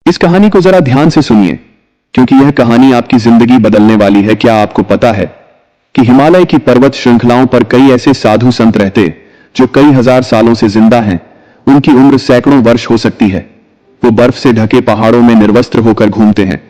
इस कहानी को जरा ध्यान से सुनिए, क्योंकि यह कहानी आपकी जिंदगी बदलने वाली है। क्या आपको पता है कि हिमालय की पर्वत श्रृंखलाओं पर कई ऐसे साधु संत रहते जो कई हजार सालों से जिंदा हैं। उनकी उम्र सैकड़ों वर्ष हो सकती है। वो बर्फ से ढके पहाड़ों में निर्वस्त्र होकर घूमते हैं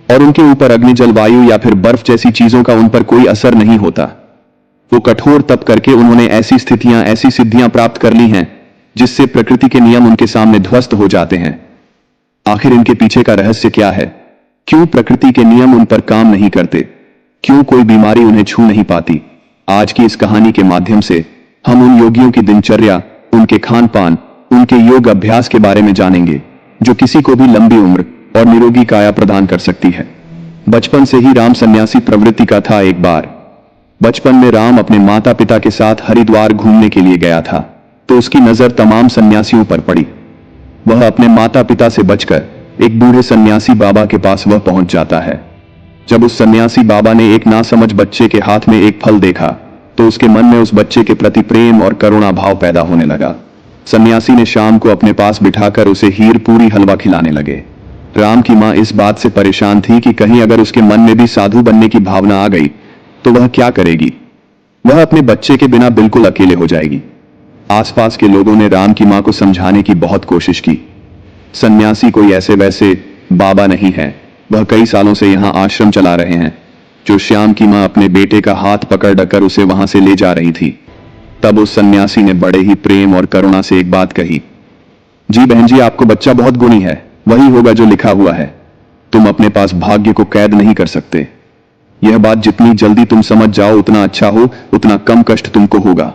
और उनके ऊपर अग्नि, जलवायु या फिर बर्फ जैसी चीजों का उन पर कोई असर नहीं होता। वो कठोर तप करके उन्होंने ऐसी स्थितियां, ऐसी सिद्धियां प्राप्त कर ली हैं जिससे प्रकृति के नियम उनके सामने ध्वस्त हो जाते हैं। आखिर इनके पीछे का रहस्य क्या है? क्यों प्रकृति के नियम उन पर काम नहीं करते? क्यों कोई बीमारी उन्हें छू नहीं पाती? आज की इस कहानी के माध्यम से हम उन योगियों की दिनचर्या, उनके खान पान, उनके योग अभ्यास के बारे में जानेंगे जो किसी को भी लंबी उम्र और निरोगी काया प्रदान कर सकती है। बचपन से ही राम सन्यासी प्रवृत्ति का था। एक बार बचपन में राम अपने माता पिता के साथ हरिद्वार घूमने के लिए गया था, तो उसकी नजर तमाम सन्यासियों पर पड़ी। वह अपने माता पिता से बचकर एक बूढ़े सन्यासी बाबा के पास वह पहुंच जाता है। जब उस सन्यासी बाबा ने एक नासमझ बच्चे के हाथ में एक फल देखा, तो उसके मन में उस बच्चे के प्रति प्रेम और करुणा भाव पैदा होने लगा। सन्यासी ने शाम को अपने पास बिठाकर उसे हीर पूरी हलवा खिलाने लगे। राम की मां इस बात से परेशान थी कि कहीं अगर उसके मन में भी साधु बनने की भावना आ गई तो वह क्या करेगी। वह अपने बच्चे के बिना बिल्कुल अकेले हो जाएगी। आसपास के लोगों ने राम की मां को समझाने की बहुत कोशिश की। सन्यासी कोई ऐसे वैसे बाबा नहीं है, वह कई सालों से यहां आश्रम चला रहे हैं। जो श्याम की मां अपने बेटे का हाथ पकड़ उसे वहां से ले जा रही थी, तब उस सन्यासी ने बड़े ही प्रेम और करुणा से एक बात कही, जी बहन जी, आपको बच्चा बहुत गुणी है, वही होगा जो लिखा हुआ है। तुम अपने पास भाग्य को कैद नहीं कर सकते। यह बात जितनी जल्दी तुम समझ जाओ उतना अच्छा हो, उतना कम कष्ट तुमको होगा।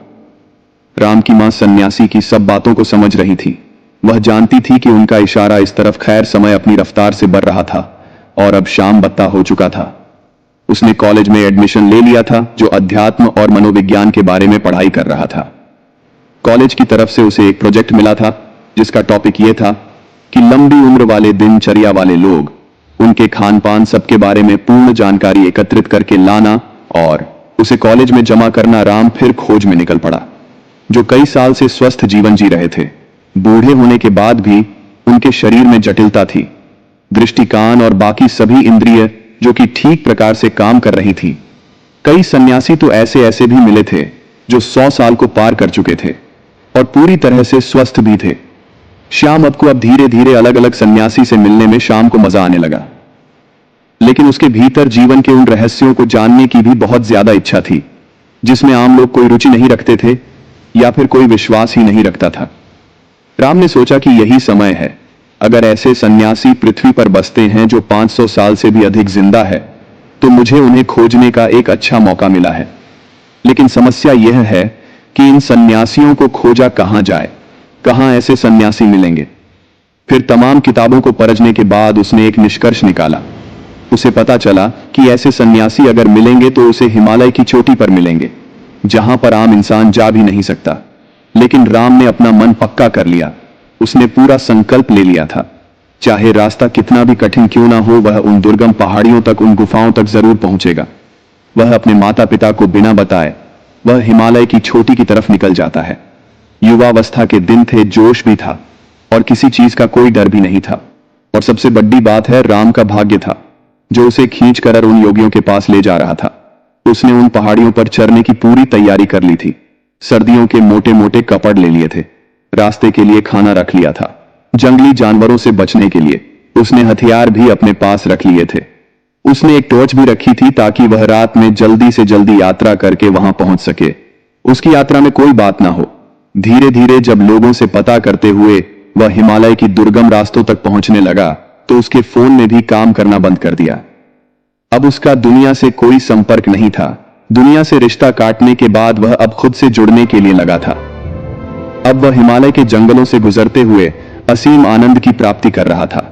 राम की मां सन्यासी की सब बातों को समझ रही थी। वह जानती थी कि उनका इशारा इस तरफ खैर समय अपनी रफ्तार से बढ़ रहा था और अब शाम बत्ता हो चुका था। उसने कॉलेज में एडमिशन ले लिया था, जो अध्यात्म और मनोविज्ञान के बारे में पढ़ाई कर रहा था। कॉलेज की तरफ से उसे एक प्रोजेक्ट मिला था जिसका टॉपिक यह था कि लंबी उम्र वाले, दिनचर्या वाले लोग, उनके खान पान, सबके बारे में पूर्ण जानकारी एकत्रित करके लाना और उसे कॉलेज में जमा करना। राम फिर खोज में निकल पड़ा। जो कई साल से स्वस्थ जीवन जी रहे थे, बूढ़े होने के बाद भी उनके शरीर में जटिलता थी। दृष्टि, कान और बाकी सभी इंद्रिय जो कि ठीक प्रकार से काम कर रही थी। कई सन्यासी तो ऐसे भी मिले थे जो 100 साल को पार कर चुके थे और पूरी तरह से स्वस्थ भी थे। श्याम अब धीरे धीरे अलग अलग सन्यासी से मिलने में शाम को मजा आने लगा, लेकिन उसके भीतर जीवन के उन रहस्यों को जानने की भी बहुत ज्यादा इच्छा थी जिसमें आम लोग कोई रुचि नहीं रखते थे या फिर कोई विश्वास ही नहीं रखता था। राम ने सोचा कि यही समय है। अगर ऐसे सन्यासी पृथ्वी पर बसते हैं जो 500 साल से भी अधिक जिंदा है, तो मुझे उन्हें खोजने का एक अच्छा मौका मिला है। लेकिन समस्या यह है कि इन सन्यासियों को खोजा कहां जाए, कहां ऐसे सन्यासी मिलेंगे। फिर तमाम किताबों को परखने के बाद उसने एक निष्कर्ष निकाला। उसे पता चला कि ऐसे सन्यासी अगर मिलेंगे तो उसे हिमालय की चोटी पर मिलेंगे, जहां पर आम इंसान जा भी नहीं सकता। लेकिन राम ने अपना मन पक्का कर लिया। उसने पूरा संकल्प ले लिया था, चाहे रास्ता कितना भी कठिन क्यों ना हो, वह उन दुर्गम पहाड़ियों तक, उन गुफाओं तक जरूर पहुंचेगा। वह अपने माता पिता को बिना बताए वह हिमालय की चोटी की तरफ निकल जाता है। युवावस्था के दिन थे, जोश भी था और किसी चीज का कोई डर भी नहीं था। और सबसे बड़ी बात है, राम का भाग्य था जो उसे खींच कर उन योगियों के पास ले जा रहा था। उसने उन पहाड़ियों पर चढ़ने की पूरी तैयारी कर ली थी। सर्दियों के मोटे मोटे कपड़े ले लिए थे, रास्ते के लिए खाना रख लिया था, जंगली जानवरों से बचने के लिए उसने हथियार भी अपने पास रख लिए थे। उसने एक टॉर्च भी रखी थी ताकि वह रात में जल्दी से जल्दी यात्रा करके वहां पहुंच सके। उसकी यात्रा में कोई बात ना हो। धीरे धीरे जब लोगों से पता करते हुए वह हिमालय की दुर्गम रास्तों तक पहुंचने लगा, तो उसके फोन ने भी काम करना बंद कर दिया। अब उसका दुनिया से कोई संपर्क नहीं था। दुनिया से रिश्ता काटने के बाद वह अब खुद से जुड़ने के लिए लगा था। अब वह हिमालय के जंगलों से गुजरते हुए असीम आनंद की प्राप्ति कर रहा था।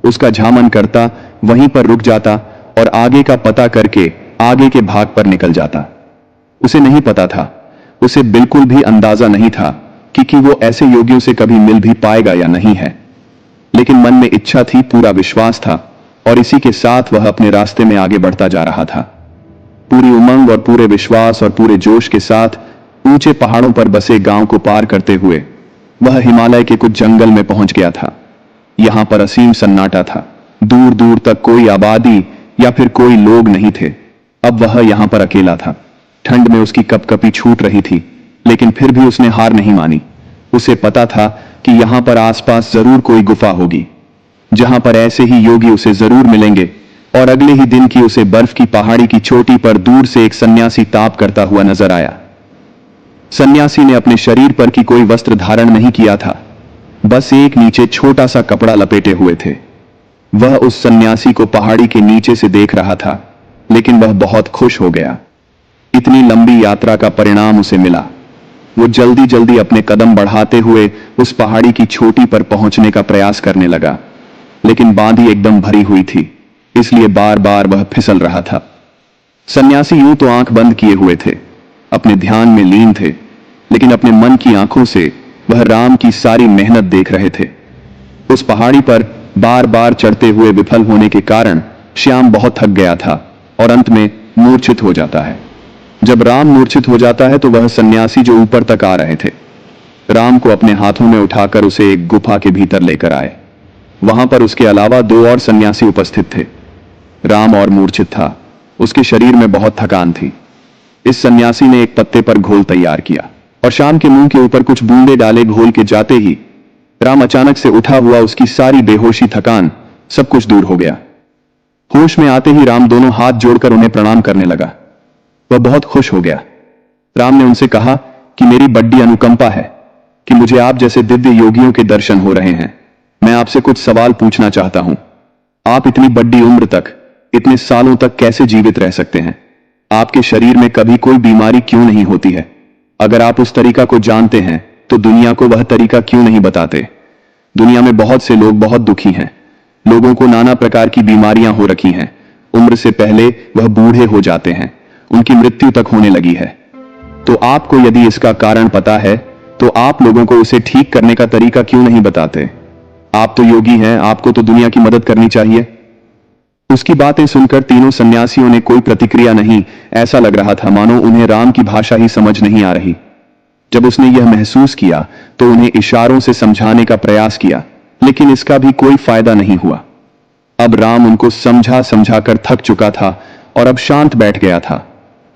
उसका जहां मन करता वहीं पर रुक जाता और आगे का पता करके आगे के भाग पर निकल जाता। उसे नहीं पता था, उसे बिल्कुल भी अंदाजा नहीं था कि वो ऐसे योगियों से कभी मिल भी पाएगा या नहीं है। लेकिन मन में इच्छा थी, पूरा विश्वास था और इसी के साथ वह अपने रास्ते में आगे बढ़ता जा रहा था। पूरी उमंग और पूरे विश्वास और पूरे जोश के साथ ऊंचे पहाड़ों पर बसे गांव को पार करते हुए वह हिमालय के कुछ जंगल में पहुंच गया था। यहां पर असीम सन्नाटा था। दूर दूर तक कोई आबादी या फिर कोई लोग नहीं थे। अब वह यहां पर अकेला था। ठंड में उसकी कपकपी छूट रही थी, लेकिन फिर भी उसने हार नहीं मानी। उसे पता था कि यहां पर आसपास जरूर कोई गुफा होगी, जहां पर ऐसे ही योगी उसे जरूर मिलेंगे। और अगले ही दिन की उसे बर्फ की पहाड़ी की चोटी पर दूर से एक सन्यासी ताप करता हुआ नजर आया। सन्यासी ने अपने शरीर पर की कोई वस्त्र धारण नहीं किया था, बस एक नीचे छोटा सा कपड़ा लपेटे हुए थे। वह उस सन्यासी को पहाड़ी के नीचे से देख रहा था, लेकिन वह बहुत खुश हो गया। इतनी लंबी यात्रा का परिणाम उसे मिला। वो जल्दी जल्दी अपने कदम बढ़ाते हुए उस पहाड़ी की चोटी पर पहुंचने का प्रयास करने लगा, लेकिन बांधी एकदम भरी हुई थी, इसलिए बार बार वह फिसल रहा था। सन्यासी यूं तो आंख बंद किए हुए थे, अपने ध्यान में लीन थे, लेकिन अपने मन की आंखों से वह राम की सारी मेहनत देख रहे थे। उस पहाड़ी पर बार बार चढ़ते हुए विफल होने के कारण श्याम बहुत थक गया था और अंत में मूर्छित हो जाता है। जब राम मूर्छित हो जाता है तो वह सन्यासी जो ऊपर तक आ रहे थे, राम को अपने हाथों में उठाकर उसे एक गुफा के भीतर लेकर आए। वहां पर उसके अलावा 2 और सन्यासी उपस्थित थे। राम और मूर्छित था, उसके शरीर में बहुत थकान थी। इस सन्यासी ने एक पत्ते पर घोल तैयार किया और शाम के मुंह के ऊपर कुछ बूंदे डाले। घोल के जाते ही राम अचानक से उठा हुआ, उसकी सारी बेहोशी, थकान, सब कुछ दूर हो गया। होश में आते ही राम दोनों हाथ जोड़कर उन्हें प्रणाम करने लगा। वह बहुत खुश हो गया। राम ने उनसे कहा कि मेरी बड़ी अनुकंपा है कि मुझे आप जैसे दिव्य योगियों के दर्शन हो रहे हैं। मैं आपसे कुछ सवाल पूछना चाहता हूं। आप इतनी बड़ी उम्र तक, इतने सालों तक कैसे जीवित रह सकते हैं? आपके शरीर में कभी कोई बीमारी क्यों नहीं होती है? अगर आप उस तरीका को जानते हैं तो दुनिया को वह तरीका क्यों नहीं बताते? दुनिया में बहुत से लोग बहुत दुखी हैं। लोगों को नाना प्रकार की बीमारियां हो रखी हैं। उम्र से पहले वह बूढ़े हो जाते हैं, उनकी मृत्यु तक होने लगी है। तो आपको यदि इसका कारण पता है तो आप लोगों को उसे ठीक करने का तरीका क्यों नहीं बताते? आप तो योगी हैं, आपको तो दुनिया की मदद करनी चाहिए। उसकी बातें सुनकर तीनों सन्यासियों ने कोई प्रतिक्रिया नहीं। ऐसा लग रहा था मानो उन्हें राम की भाषा ही समझ नहीं आ रही। जब उसने यह महसूस किया तो उन्हें इशारों से समझाने का प्रयास किया, लेकिन इसका भी कोई फायदा नहीं हुआ। अब राम उनको समझा समझाकर थक चुका था और अब शांत बैठ गया था।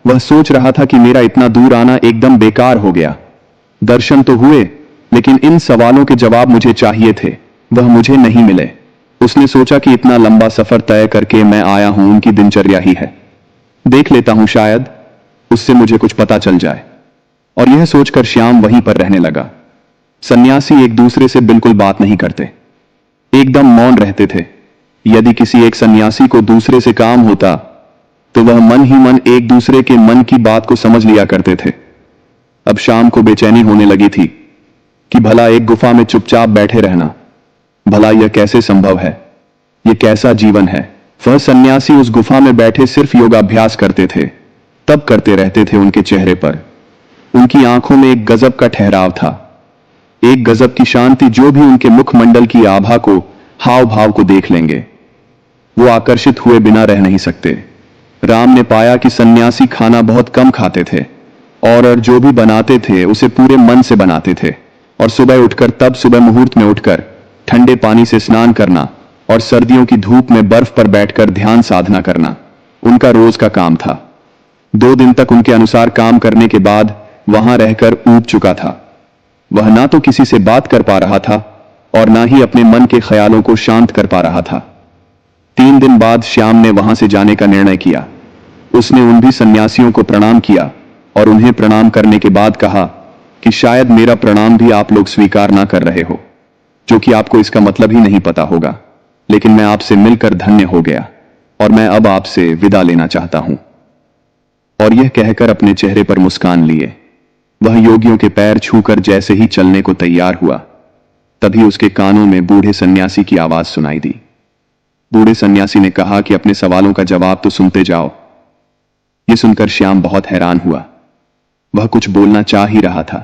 वह सोच रहा था कि मेरा इतना दूर आना एकदम बेकार हो गया। दर्शन तो हुए, लेकिन इन सवालों के जवाब मुझे चाहिए थे, वह मुझे नहीं मिले। उसने सोचा कि इतना लंबा सफर तय करके मैं आया हूं, उनकी दिनचर्या ही है, देख लेता हूं, शायद उससे मुझे कुछ पता चल जाए। और यह सोचकर श्याम वहीं पर रहने लगा। सन्यासी एक दूसरे से बिल्कुल बात नहीं करते, एकदम मौन रहते थे। यदि किसी एक सन्यासी को दूसरे से काम होता तो वह मन ही मन एक दूसरे के मन की बात को समझ लिया करते थे। अब शाम को बेचैनी होने लगी थी कि भला एक गुफा में चुपचाप बैठे रहना, भला यह कैसे संभव है? यह कैसा जीवन है? वह सन्यासी उस गुफा में बैठे सिर्फ योगाभ्यास करते थे, तब करते रहते थे। उनके चेहरे पर, उनकी आंखों में एक गजब का ठहराव था, एक गजब की शांति जो भी उनके मुखमंडल की आभा को, हाव भाव को देख लेंगे, वो आकर्षित हुए बिना रह नहीं सकते। राम ने पाया कि सन्यासी खाना बहुत कम खाते थे और जो भी बनाते थे उसे पूरे मन से बनाते थे। और सुबह उठकर, तब सुबह मुहूर्त में उठकर ठंडे पानी से स्नान करना और सर्दियों की धूप में बर्फ पर बैठकर ध्यान साधना करना उनका रोज का काम था। 2 दिन तक उनके अनुसार काम करने के बाद वहां रहकर ऊब चुका था। वह ना तो किसी से बात कर पा रहा था और ना ही अपने मन के ख्यालों को शांत कर पा रहा था। 3 दिन बाद श्याम ने वहां से जाने का निर्णय किया। उसने उन भी सन्यासियों को प्रणाम किया और उन्हें प्रणाम करने के बाद कहा कि शायद मेरा प्रणाम भी आप लोग स्वीकार ना कर रहे हो, जो कि आपको इसका मतलब ही नहीं पता होगा, लेकिन मैं आपसे मिलकर धन्य हो गया और मैं अब आपसे विदा लेना चाहता हूं। और यह कहकर अपने चेहरे पर मुस्कान लिए वह योगियों के पैर छूकर जैसे ही चलने को तैयार हुआ, तभी उसके कानों में बूढ़े सन्यासी की आवाज सुनाई दी। बूढ़े सन्यासी ने कहा कि अपने सवालों का जवाब तो सुनते जाओ। यह सुनकर श्याम बहुत हैरान हुआ। वह कुछ बोलना चाह ही रहा था,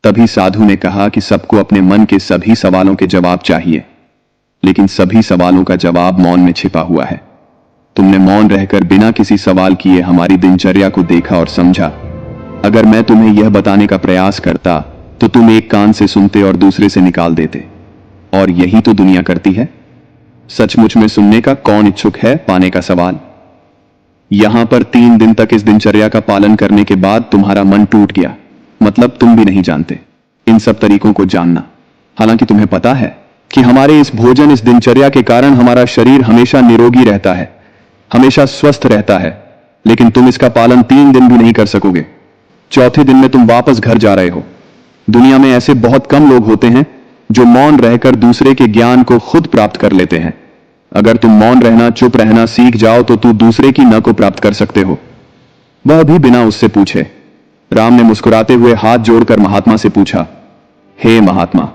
तभी साधु ने कहा कि सबको अपने मन के सभी सवालों के जवाब चाहिए, लेकिन सभी सवालों का जवाब मौन में छिपा हुआ है। तुमने मौन रहकर बिना किसी सवाल किए हमारी दिनचर्या को देखा और समझा। अगर मैं तुम्हें यह बताने का प्रयास करता तो तुम एक कान से सुनते और दूसरे से निकाल देते। और यही तो दुनिया करती है। सचमुच में सुनने का कौन इच्छुक है? पाने का सवाल। यहां पर 3 दिन तक इस दिनचर्या का पालन करने के बाद तुम्हारा मन टूट गया, मतलब तुम भी नहीं जानते इन सब तरीकों को जानना। हालांकि तुम्हें पता है कि हमारे इस भोजन, इस दिनचर्या के कारण हमारा शरीर हमेशा निरोगी रहता है, हमेशा स्वस्थ रहता है, लेकिन तुम इसका पालन 3 दिन भी नहीं कर सकोगे। चौथे दिन में तुम वापस घर जा रहे हो। दुनिया में ऐसे बहुत कम लोग होते हैं जो मौन रहकर दूसरे के ज्ञान को खुद प्राप्त कर लेते हैं। अगर तुम मौन रहना, चुप रहना सीख जाओ तो तू दूसरे की न को प्राप्त कर सकते हो, वह भी बिना उससे पूछे। राम ने मुस्कुराते हुए हाथ जोड़कर महात्मा से पूछा, हे महात्मा,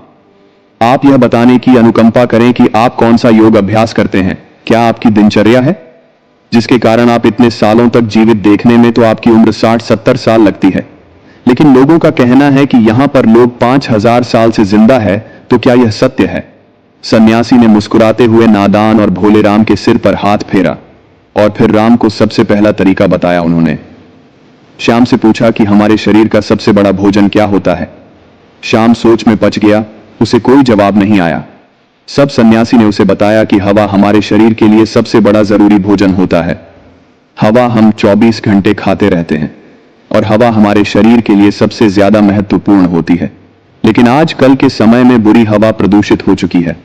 आप यह बताने की अनुकंपा करें कि आप कौन सा योग अभ्यास करते हैं। क्या आपकी दिनचर्या है जिसके कारण आप इतने सालों तक जीवित? देखने में तो आपकी उम्र 60-70 साल लगती है, लेकिन लोगों का कहना है कि यहां पर लोग 5000 साल से जिंदा है, तो क्या यह सत्य है? सन्यासी ने मुस्कुराते हुए नादान और भोले राम के सिर पर हाथ फेरा और फिर राम को सबसे पहला तरीका बताया। उन्होंने श्याम से पूछा कि हमारे शरीर का सबसे बड़ा भोजन क्या होता है। श्याम सोच में पच गया, उसे कोई जवाब नहीं आया। सब सन्यासी ने उसे बताया कि हवा हमारे शरीर के लिए सबसे बड़ा जरूरी भोजन होता है। हवा हम 24 घंटे खाते रहते हैं और हवा हमारे शरीर के लिए सबसे ज्यादा महत्वपूर्ण होती है। लेकिन आजकल के समय में बुरी हवा प्रदूषित हो चुकी है,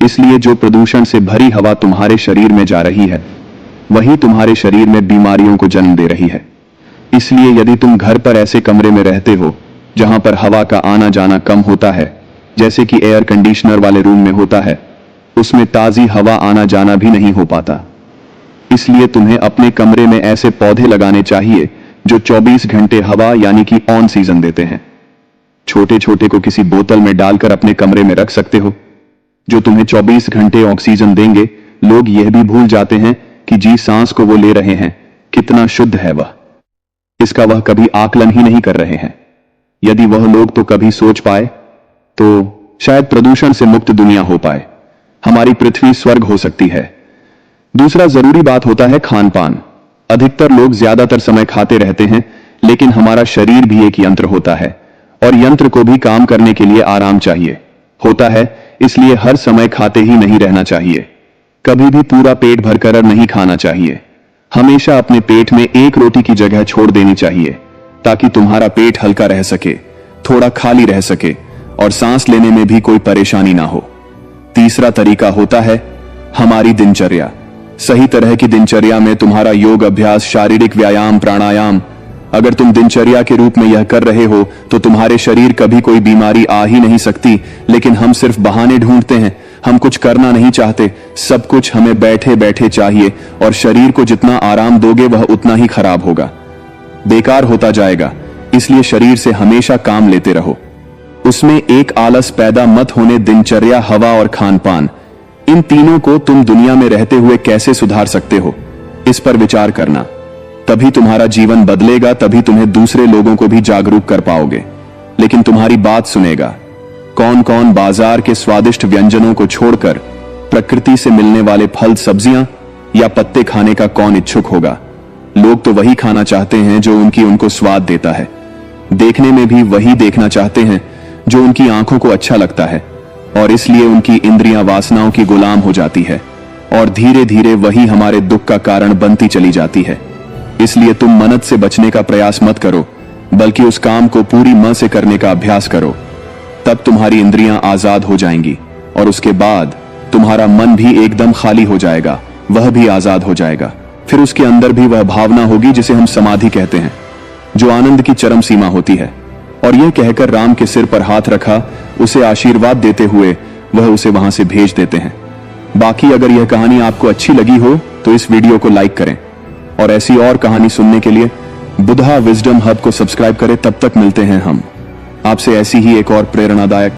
इसलिए जो प्रदूषण से भरी हवा तुम्हारे शरीर में जा रही है, वही तुम्हारे शरीर में बीमारियों को जन्म दे रही है। इसलिए यदि तुम घर पर ऐसे कमरे में रहते हो जहां पर हवा का आना जाना कम होता है, जैसे कि एयर कंडीशनर वाले रूम में होता है, उसमें ताजी हवा आना जाना भी नहीं हो पाता। इसलिए तुम्हें अपने कमरे में ऐसे पौधे लगाने चाहिए जो 24 घंटे हवा यानी कि ऑन सीजन देते हैं। छोटे छोटे को किसी बोतल में डालकर अपने कमरे में रख सकते हो, जो तुम्हें 24 घंटे ऑक्सीजन देंगे। लोग यह भी भूल जाते हैं कि जी सांस को वो ले रहे हैं, कितना शुद्ध है वह, इसका वह कभी आकलन ही नहीं कर रहे हैं। यदि वह लोग तो कभी सोच पाए तो शायद प्रदूषण से मुक्त दुनिया हो पाए, हमारी पृथ्वी स्वर्ग हो सकती है। दूसरा जरूरी बात होता है खान पान। अधिकतर लोग ज्यादातर समय खाते रहते हैं, लेकिन हमारा शरीर भी एक यंत्र होता है और यंत्र को भी काम करने के लिए आराम चाहिए होता है। इसलिए हर समय खाते ही नहीं रहना चाहिए, कभी भी पूरा पेट भरकर नहीं खाना चाहिए। हमेशा अपने पेट में एक रोटी की जगह छोड़ देनी चाहिए ताकि तुम्हारा पेट हल्का रह सके, थोड़ा खाली रह सके और सांस लेने में भी कोई परेशानी ना हो। तीसरा तरीका होता है हमारी दिनचर्या। सही तरह की दिनचर्या में तुम्हारा योग अभ्यास, शारीरिक व्यायाम, प्राणायाम। अगर तुम दिनचर्या के रूप में यह कर रहे हो तो तुम्हारे शरीर कभी कोई बीमारी आ ही नहीं सकती। लेकिन हम सिर्फ बहाने ढूंढते हैं, हम कुछ करना नहीं चाहते। सब कुछ हमें बैठे बैठे चाहिए और शरीर को जितना आराम दोगे वह उतना ही खराब होगा, बेकार होता जाएगा। इसलिए शरीर से हमेशा काम लेते रहो, उसमें एक आलस पैदा मत होने। दिनचर्या, हवा और खान पान, इन तीनों को तुम दुनिया में रहते हुए कैसे सुधार सकते हो, इस पर विचार करना। तभी तुम्हारा जीवन बदलेगा, तभी तुम्हें दूसरे लोगों को भी जागरूक कर पाओगे। लेकिन तुम्हारी बात सुनेगा कौन कौन? बाजार के स्वादिष्ट व्यंजनों को छोड़कर प्रकृति से मिलने वाले फल, सब्जियां या पत्ते खाने का कौन इच्छुक होगा? लोग तो वही खाना चाहते हैं जो उनको स्वाद देता है। देखने में भी वही देखना चाहते हैं जो उनकी आंखों को अच्छा लगता है, और इसलिए उनकी इंद्रियां वासनाओं की गुलाम हो जाती है और धीरे धीरे वही हमारे दुख का कारण बनती चली जाती है। इसलिए तुम मन्नत से बचने का प्रयास मत करो, बल्कि उस काम को पूरी मन से करने का अभ्यास करो। तब तुम्हारी इंद्रियां आजाद हो जाएंगी और उसके बाद तुम्हारा मन भी एकदम खाली हो जाएगा, वह भी आजाद हो जाएगा। फिर उसके अंदर भी वह भावना होगी जिसे हम समाधि कहते हैं, जो आनंद की चरम सीमा होती है। और यह कहकर राम के सिर पर हाथ रखा, उसे आशीर्वाद देते हुए वह उसे वहां से भेज देते हैं। बाकी अगर यह कहानी आपको अच्छी लगी हो तो इस वीडियो को लाइक करें और ऐसी और कहानी सुनने के लिए बुधा विजडम हब को सब्सक्राइब करें। तब तक मिलते हैं हम आपसे ऐसी ही एक और प्रेरणादायक